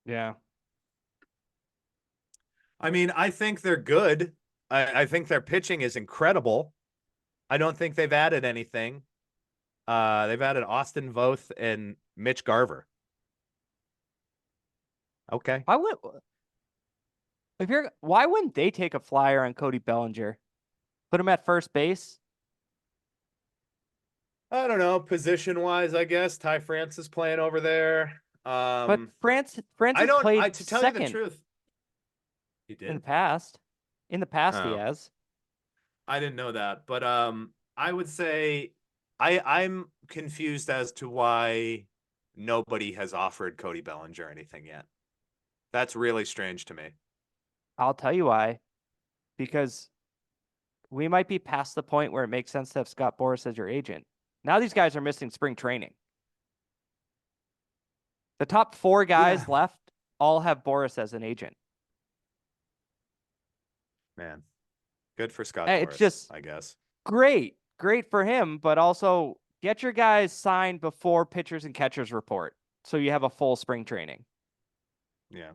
Yeah. I think they're good. I think their pitching is incredible. I don't think they've added anything. They've added Austin Voth and Mitch Garver. Okay. Why wouldn't they take a flyer on Cody Bellinger? Put him at first base? I don't know, position-wise, I guess. Ty France is playing over there. But France has played to tell second you the truth. He did. in the past. In the past, he Oh. has. I didn't know that, but I would say I'm confused as to why nobody has offered Cody Bellinger anything yet. That's really strange to me. I'll tell you why. because we might be past the point where it makes sense to have Scott Boras as your agent. Now these guys are missing spring training. The top 4 guys left all have Boras as an agent. Man, good for Scott It's Boras, just I guess. great for him, but also get your guys signed before pitchers and catchers report, so you have a full spring training. Yeah.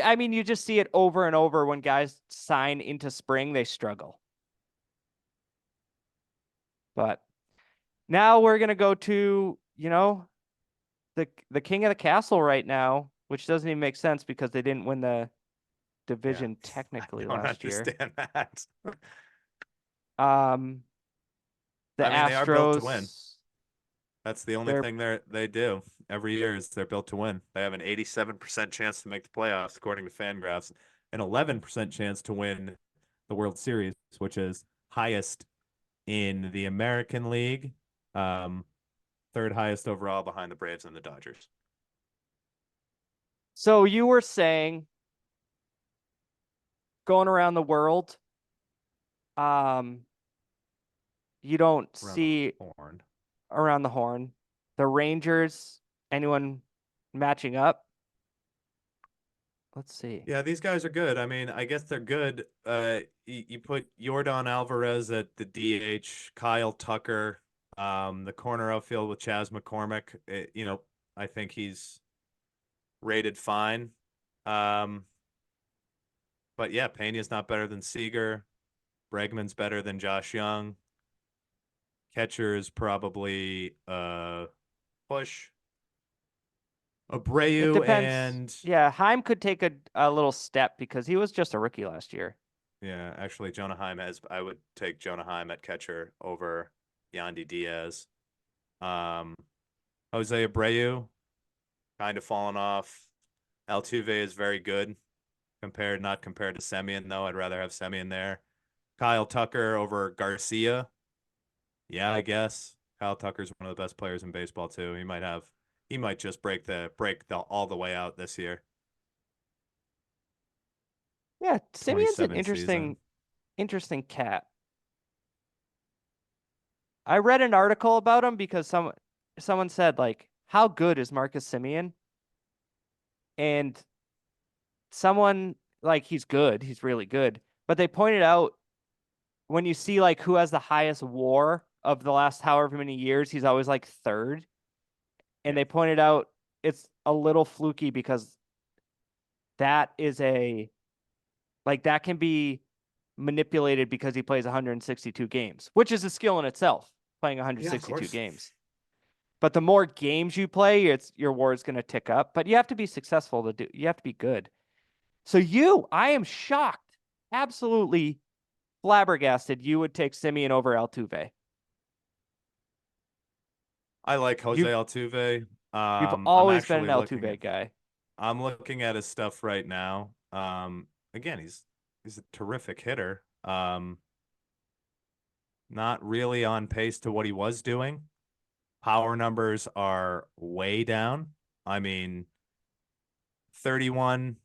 I mean, you just see it over and over when guys sign into spring, they struggle. But now we're gonna go to, the king of the castle right now, which doesn't even make sense because they didn't win the division technically I don't last year. understand that. The I mean, they are built to win. Astros. That's the only thing they do every year is they're built to win. They have an 87% chance to make the playoffs, according to Fangraphs, an 11% chance to win the World Series, which is highest in the American League, 3rd highest overall behind the Braves and the Dodgers. So you were saying going around the world, you don't see around the horn. The Rangers, anyone matching up? Let's see. Yeah, these guys are good. I mean, I guess they're good. You put Yordan Alvarez at the DH, Kyle Tucker, the corner outfield with Chas McCormick. I think he's rated fine. But yeah, Pena's not better than Seager. Bregman's better than Josh Young. Catcher is probably push. Abreu It depends. and yeah, Heim could take a little step because he was just a rookie last year. Yeah, actually, Jonah Heim I would take Jonah Heim at catcher over Yandy Diaz. Jose Abreu, kind of fallen off. Altuve is very good not compared to Semien, though. I'd rather have Semien there. Kyle Tucker over Garcia. Yeah, I guess. Kyle Tucker's one of the best players in baseball, too. He might just break the all the way out this year. Yeah, Simeon's an 27 interesting cat. I read an article about him because someone said, like, how good is Marcus Semien? And someone, like, he's good, he's really good. But they pointed out when you see like who has the highest WAR of the last however many years, he's always like 3rd. And they pointed out it's a little fluky because that can be manipulated because he plays 162 games, which is a skill in itself, playing 162 games. But the more games you play, your WAR is going to tick up. But you have to be successful you have to be good. So I am shocked, absolutely flabbergasted, you would take Semien over Altuve. I like Jose Altuve. You've always been an Altuve guy. I'm looking at his stuff right now. Again, he's a terrific hitter. Not really on pace to what he was doing. Power numbers are way down. I mean, 31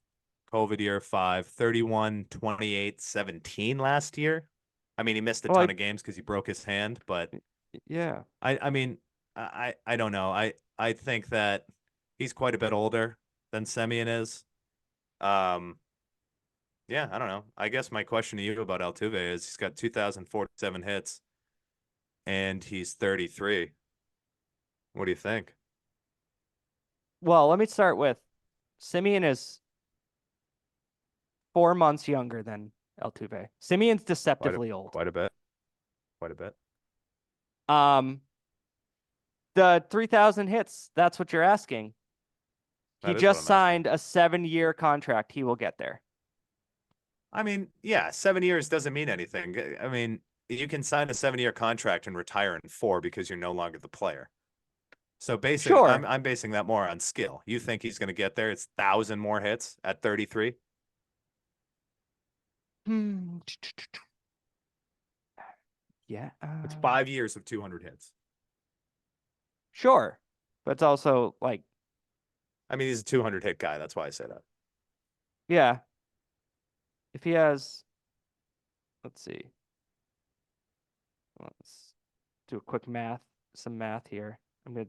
COVID year 5, 31, 28, 17 last year. I mean, he missed a ton of games because he broke his hand, but yeah. I mean, I don't know. I think that he's quite a bit older than Semien is. Yeah, I don't know. I guess my question to you about Altuve is he's got 2,047 hits and he's 33. What do you think? Well, let me start with Semien is 4 months younger than Altuve. Simeon's deceptively old. Quite a bit. Quite a bit. The 3,000 hits, that's what you're asking. He just signed a 7-year contract. He will get there. I mean, yeah, 7 years doesn't mean anything. I mean, you can sign a 7-year contract and retire in 4 because you're no longer the player. So basically, sure. I'm basing that more on skill. You think he's going to get there? It's 1,000 more hits at 33? Yeah. It's 5 years of 200 hits. Sure. But it's also like... I mean, he's a 200 hit guy. That's why I say that. Yeah. if he has, let's see. Let's do a quick some math here.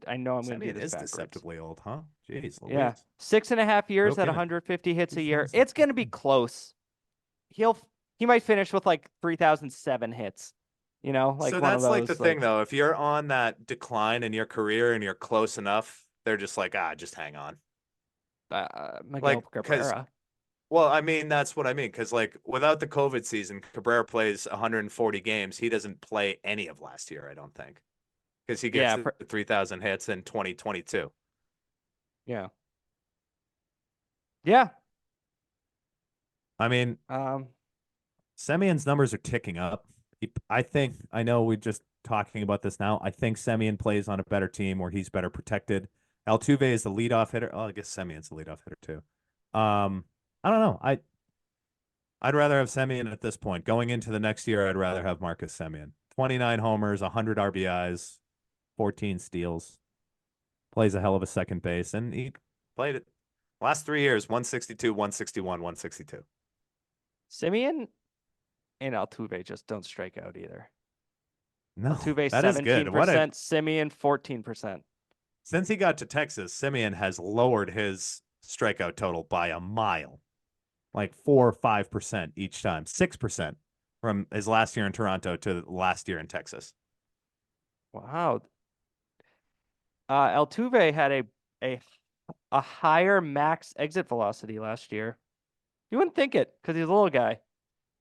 I know I'm gonna do Semyon this is backwards. deceptively old, huh? Jeez, Yeah, Louise. 6.5 years No at kidding. 150 hits a year. 2000. It's gonna be close. He might finish with like 3,007 hits. Like So one of that's like the those. thing, though. If you're on that decline in your career and you're close enough, they're just like, just hang on. Miguel Like, because, Cabrera. well, I mean, that's what I mean. Because, like, without the COVID season, Cabrera plays 140 games. He doesn't play any of last year, I don't think, because he gets Yeah, 3,000 hits in 2022. yeah, yeah. I mean, Um, Semyon's numbers are ticking up. I know we're just talking about this now. I think Semyon plays on a better team where he's better protected. Altuve is the leadoff hitter. Oh, I guess Semyon's the leadoff hitter too. I don't know. I'd rather have Semyon at this point. Going into the next year, I'd rather have Marcus Semyon. 29 homers, 100 RBIs, 14 steals. Plays a hell of a second base, and he Played it last 3 years: 162, 161, 162. Simeon and Altuve just don't strike out either. no, Altuve that is good. 17%, Simeon 14%. Since he got to Texas, Semyon has lowered his strikeout total by a mile, like 4 or 5% each time, 6% from his last year in Toronto to last year in Texas. Wow. Altuve had a a higher max exit velocity last year. You wouldn't think it because he's a little guy,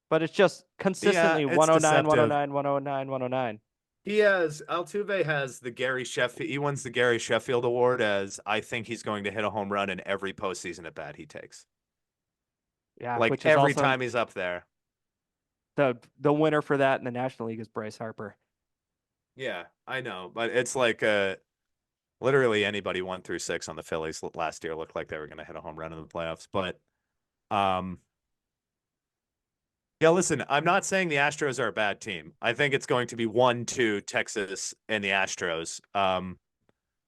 but it's just consistently Yeah, it's 109, deceptive. 109, 109, 109. Altuve has the Gary Sheffield. He wins the Gary Sheffield Award as I think he's going to hit a home run in every postseason at bat he takes. Yeah, Like which is every also time he's up there. the winner for that in the National League is Bryce Harper. Yeah, I know, but it's like literally anybody 1 through 6 on the Phillies last year looked like they were going to hit a home run in the playoffs. But yeah, listen, I'm not saying the Astros are a bad team. I think it's going to be 1-2 Texas and the Astros.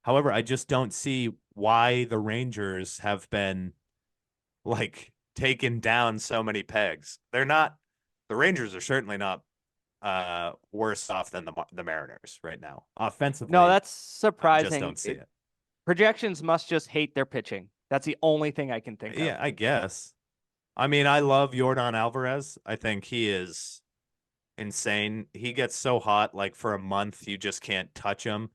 However, I just don't see why the Rangers have been like taken down so many pegs. They're not. The Rangers are certainly not worse off than the Mariners right now. Offensively, No, that's I surprising. just don't see it. Projections must just hate their pitching. That's the only thing I can think of. Yeah, I guess. I mean, I love Yordan Alvarez. I think he is insane. He gets so hot, like for a month, you just can't touch him.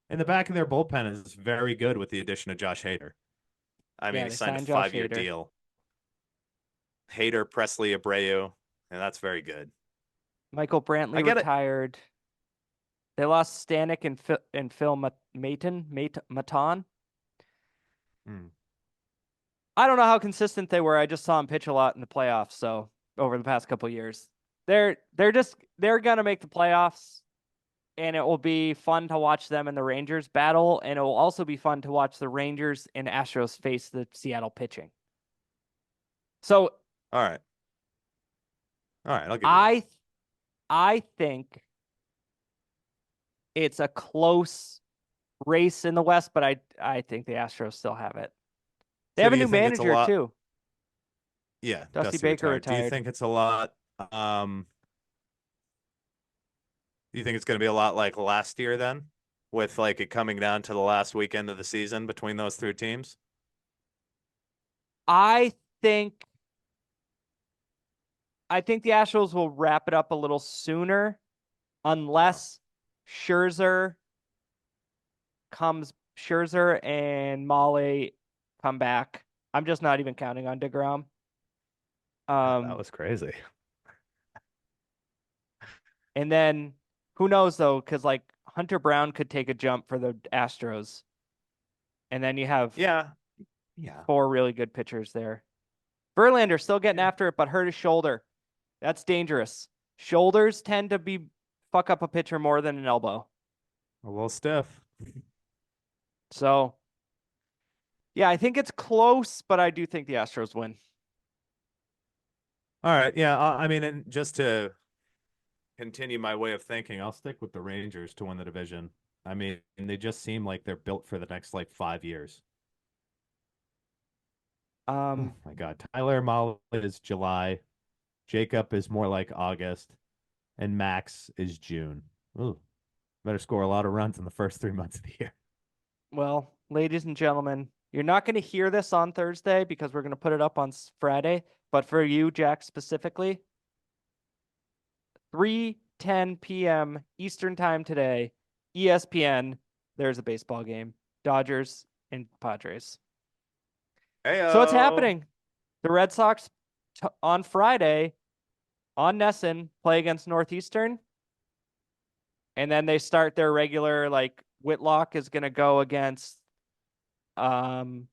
And the back of their bullpen is very good with the addition of Josh Hader. I mean, Yeah, he they signed a signed Josh 5-year Hader. deal. Hader, Presley, Abreu, and that's very good. Michael Brantley I get it. retired. They lost Stanek and Phil Maton. Hmm. I don't know how consistent they were. I just saw him pitch a lot in the playoffs. So over the past couple of years, they're gonna make the playoffs, and it will be fun to watch them and the Rangers battle, and it will also be fun to watch the Rangers and Astros face the Seattle pitching. So All right, I'll give you that. I think it's a close race in the West, but I think the Astros still have it. They So have do a you new think it's a manager lot? too. Yeah, Dusty Baker retired. Do you retired. think it's a lot? Do you think it's going to be a lot like last year then, with like it coming down to the last weekend of the season between those three teams? I think the Astros will wrap it up a little sooner unless Scherzer and Molly come back. I'm just not even counting on DeGrom. That was crazy. And then who knows though, because like Hunter Brown could take a jump for the Astros. And then you have Yeah. 4 really good pitchers there. Verlander still getting after it, but hurt his shoulder. That's dangerous. Shoulders tend to fuck up a pitcher more than an elbow. A little stiff. So, yeah, I think it's close, but I do think the Astros win. All right. Yeah. I mean, and just to continue my way of thinking, I'll stick with the Rangers to win the division. I mean, they just seem like they're built for the next like 5 years. Oh my God. Tyler Molly is July. Jacob is more like August, and Max is June. Ooh, better score a lot of runs in the first 3 months of the year. Well, ladies and gentlemen, you're not going to hear this on Thursday because we're going to put it up on Friday. But for you, Jack, specifically, 3:10 p.m. Eastern time today, ESPN, there's a baseball game. Dodgers and Padres. So it's happening. The Red Sox on Friday on Nesson play against Northeastern. And then they start their regular, like, Whitlock is going to go against Corbin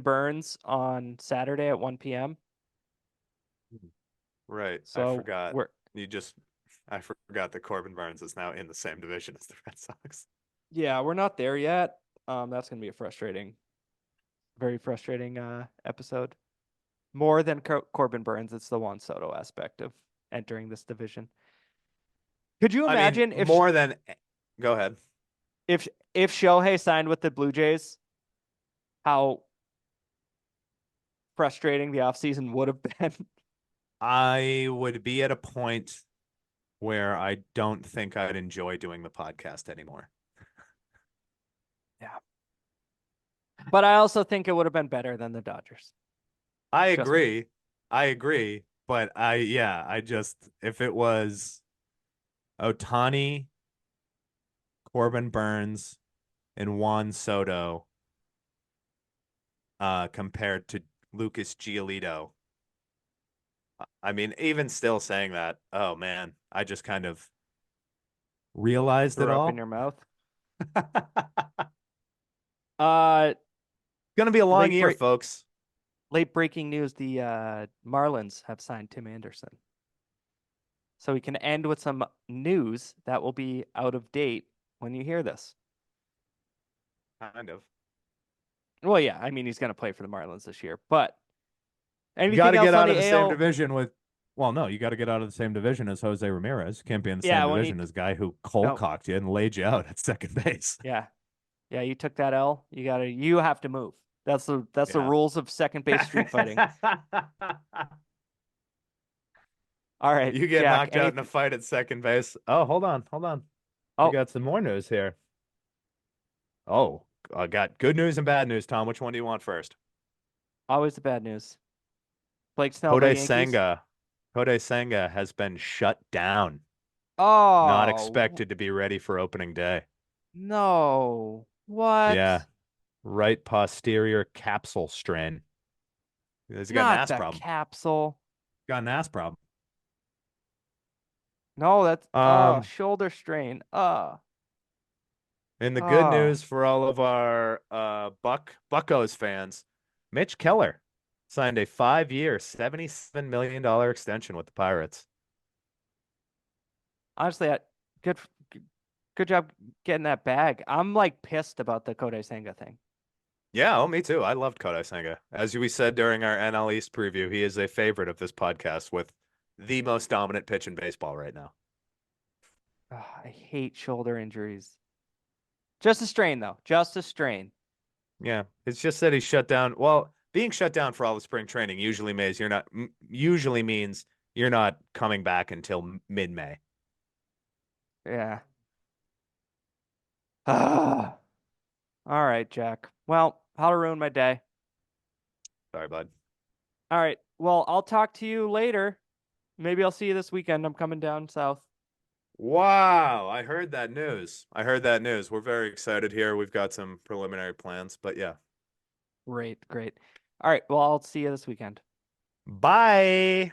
Burns on Saturday at 1 p.m. Right. So I forgot. we're I forgot that Corbin Burns is now in the same division as the Red Sox. yeah, we're not there yet. That's gonna be a very frustrating episode. More than Corbin Burns, it's the Juan Soto aspect of entering this division. Could you imagine if more than go ahead. if Shohei signed with the Blue Jays, how frustrating the offseason would have been? I would be at a point where I don't think I'd enjoy doing the podcast anymore. Yeah. But I also think it would have been better than the Dodgers. I Just agree. me. I agree. But if it was Ohtani, Corbin Burns, and Juan Soto compared to Lucas Giolito. I mean, even still saying that, oh man, I just kind of realized Threw it up all. in your mouth. Gonna be a long Late year, break- folks. Late breaking news: the Marlins have signed Tim Anderson. So we can end with some news that will be out of date when you hear this. Kind of. Well, yeah, I mean he's going to play for the Marlins this year, but You anything got to else get on out of the same AL? division with. Well, no, you got to get out of the same division as Jose Ramirez. Can't be in the Yeah, same when division as guy who cold cocked you and laid you out at second base. Yeah, you took that L. You have to move. That's the Yeah. rules of second base street fighting. All right, You get Jack, knocked out in a fight at second base. Oh, hold on. Oh. We got some more news here. Oh, I got good news and bad news, Tom. Which one do you want first? Always the bad news. Blake Snell, the Yankees. Kodai Senga has been shut down. Oh, Not expected to be ready for opening day. No. What? Yeah. Right posterior capsule strain. He's got an Not ass the problem. capsule. Got an ass problem. No, that's shoulder strain. And the good news for all of our Buccos fans, Mitch Keller signed a 5-year, $77 million extension with the Pirates. Honestly, good job getting that bag. I'm like pissed about the Kodai Senga thing. Yeah, oh, me too. I loved Kodai Senga. As we said during our NL East preview, he is a favorite of this podcast with the most dominant pitch in baseball right now. I hate shoulder injuries. Just a strain, though. Just a strain. Yeah, it's just that he's shut down. Well, being shut down for all the spring training usually means you're not coming back until mid-May. Yeah. All right, Jack. Well, how to ruin my day. Sorry, bud. All right. Well, I'll talk to you later. Maybe I'll see you this weekend. I'm coming down south. Wow, I heard that news. We're very excited here. We've got some preliminary plans, but yeah. Great. All right. Well, I'll see you this weekend. Bye.